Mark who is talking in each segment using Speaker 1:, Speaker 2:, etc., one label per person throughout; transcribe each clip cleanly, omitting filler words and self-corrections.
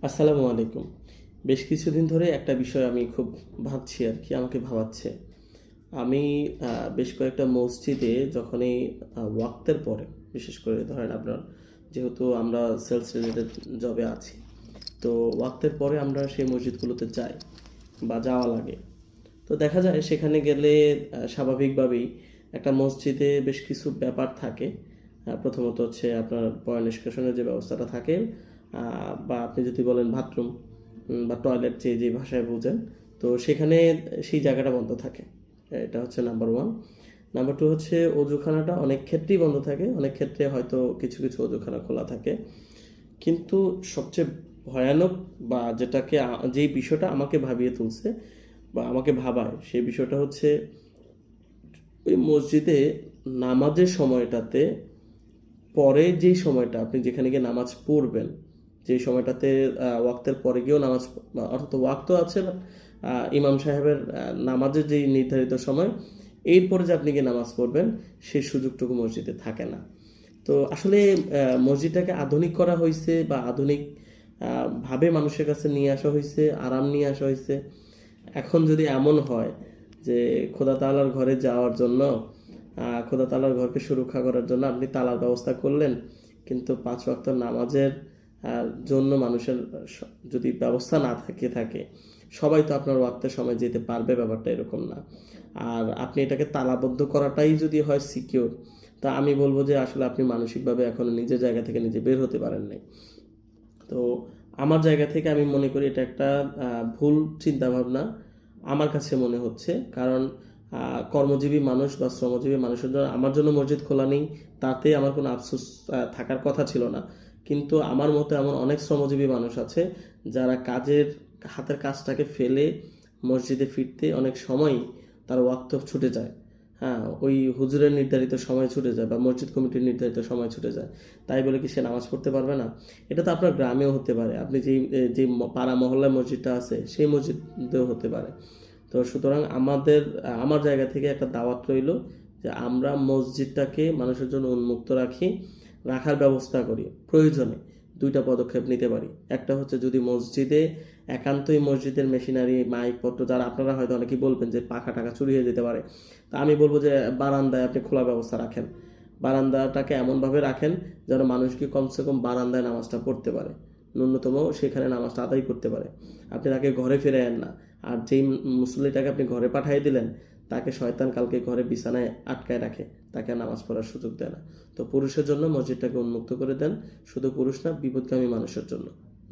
Speaker 1: আসসালামু আলাইকুম। বেশ কিছুদিন ধরে একটা বিষয় আমি খুব ভাবছি আরকি, আমাকে ভাবাচ্ছে। আমি বেশ কয়েকটা মসজিদে যখনই ওয়াক্তের পরে, বিশেষ করে ধরেন আপনার, যেহেতু আমরা সেলস রিলেটেড জবে আছি, তো ওয়াক্তের পরে আমরা সেই মসজিদগুলোতে যাই বা যাওয়া লাগে। তো দেখা যায় সেখানে গেলে স্বাভাবিকভাবেই একটা মসজিদে বেশ কিছু ব্যাপার থাকে। প্রথমত হচ্ছে আপনার পয় নিষ্কাশনের যে ব্যবস্থাটা থাকে, বা আপনি যদি বলেন বাথরুম বা টয়লেট, যে ভাষায় বোঝেন, তো সেখানে সেই জায়গাটা বন্ধ থাকে। এটা হচ্ছে নাম্বার ওয়ান। নাম্বার টু হচ্ছে অজুখানাটা অনেক ক্ষেত্রেই বন্ধ থাকে, অনেক ক্ষেত্রে হয়তো কিছু কিছু অজুখানা খোলা থাকে। কিন্তু সবচেয়ে ভয়ানক বা যেই বিষয়টা আমাকে ভাবিয়ে তুলছে বা আমাকে ভাবায়, সেই বিষয়টা হচ্ছে ওই মসজিদে নামাজের সময়টাতে, পরে যেই সময়টা আপনি যেখানে গিয়ে নামাজ পড়বেন, যেই সময়টাতে ওয়াক্তের পরে গিয়েও নামাজ, অর্থাৎ ওয়াক্ত আছে, বাট ইমাম সাহেবের নামাজের যেই নির্ধারিত সময়, এরপরে যে আপনি গিয়ে নামাজ পড়বেন, সেই সুযোগটুকু মসজিদে থাকে না। তো আসলে মসজিদটাকে আধুনিক করা হয়েছে বা আধুনিক ভাবে মানুষের কাছে নিয়ে আসা হয়েছে, আরাম নিয়ে আসা হয়েছে। এখন যদি এমন হয় যে খোদা তাআলার ঘরে যাওয়ার জন্য, খোদা তাআলার ঘরকে সুরক্ষা করার জন্য আপনি তালার ব্যবস্থা করলেন, কিন্তু 5 ওয়াক্ত নামাজের জন্য মানুষের যদি ব্যবস্থা না থাকে, সবাই তো আপনার ওয়াক্তের সময় যেতে পারবে, ব্যাপারটা এরকম না। আর আপনি এটাকে তালাবদ্ধ করাটাই যদি হয় সিকিউর, তা আমি বলবো যে আসলে আপনি মানসিকভাবে এখনো নিজের জায়গা থেকে নিজে বের হতে পারেন নাই। তো আমার জায়গা থেকে আমি মনে করি এটা একটা ভুল চিন্তাভাবনা আমার কাছে মনে হচ্ছে। কারণ কর্মজীবী মানুষ বা শ্রমজীবী মানুষের জন্য, আমার জন্য মসজিদ খোলা নেই, তাতে আমার কোনো আফসোস থাকার কথা ছিল না। কিন্তু আমার মতো এমন অনেক শ্রমজীবী মানুষ আছে যারা হাতের কাজটাকে ফেলে মসজিদে ফিরতে অনেক সময়ই তার ওয়াক্ত ছুটে যায়। হ্যাঁ, ওই হুজুরের নির্ধারিত সময় ছুটে যায় বা মসজিদ কমিটির নির্ধারিত সময় ছুটে যায়। তাই বলে কি সে নামাজ পড়তে পারবে না? এটা তো আপনার গ্রামেও হতে পারে। আপনি পাড়া মহল্লায় মসজিদটা আছে, সেই মসজিদেও হতে পারে। তো সুতরাং আমার জায়গা থেকে একটা দাওয়াত রইল যে আমরা মসজিদটাকে মানুষের জন্য উন্মুক্ত রাখার ব্যবস্থা করি। প্রয়োজনে 2টা পদক্ষেপ নিতে পারি। একটা হচ্ছে, যদি মসজিদে একান্তই মসজিদের মেশিনারি, মাইকপত্র, যারা আপনারা হয়তো অনেকেই বলবেন যে পাখা টাকা চুরি হয়ে যেতে পারে, তা আমি বলবো যে বারান্দায় আপনি খোলা ব্যবস্থা রাখেন। বারান্দাটাকে এমনভাবে রাখেন যেন মানুষ কি কমসে কম বারান্দায় নামাজটা পড়তে পারে, ন্যূনতম সেখানে নামাজটা আদায় করতে পারে। আপনি তাকে ঘরে ফিরে আনেন না। আর যেই মুসল্লিটাকে আপনি ঘরে পাঠিয়ে দিলেন, তাকে শয়তান কালকে ঘরে বিছানায় আটকায় রাখে, তাকে নামাজ পড়ার সুযোগ দেয় না। তো পুরুষের জন্য মসজিদটাকে উন্মুক্ত করে দেন, শুধু পুরুষ না, বিপদগামী মানুষের জন্য।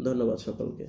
Speaker 1: ধন্যবাদ সকলকে।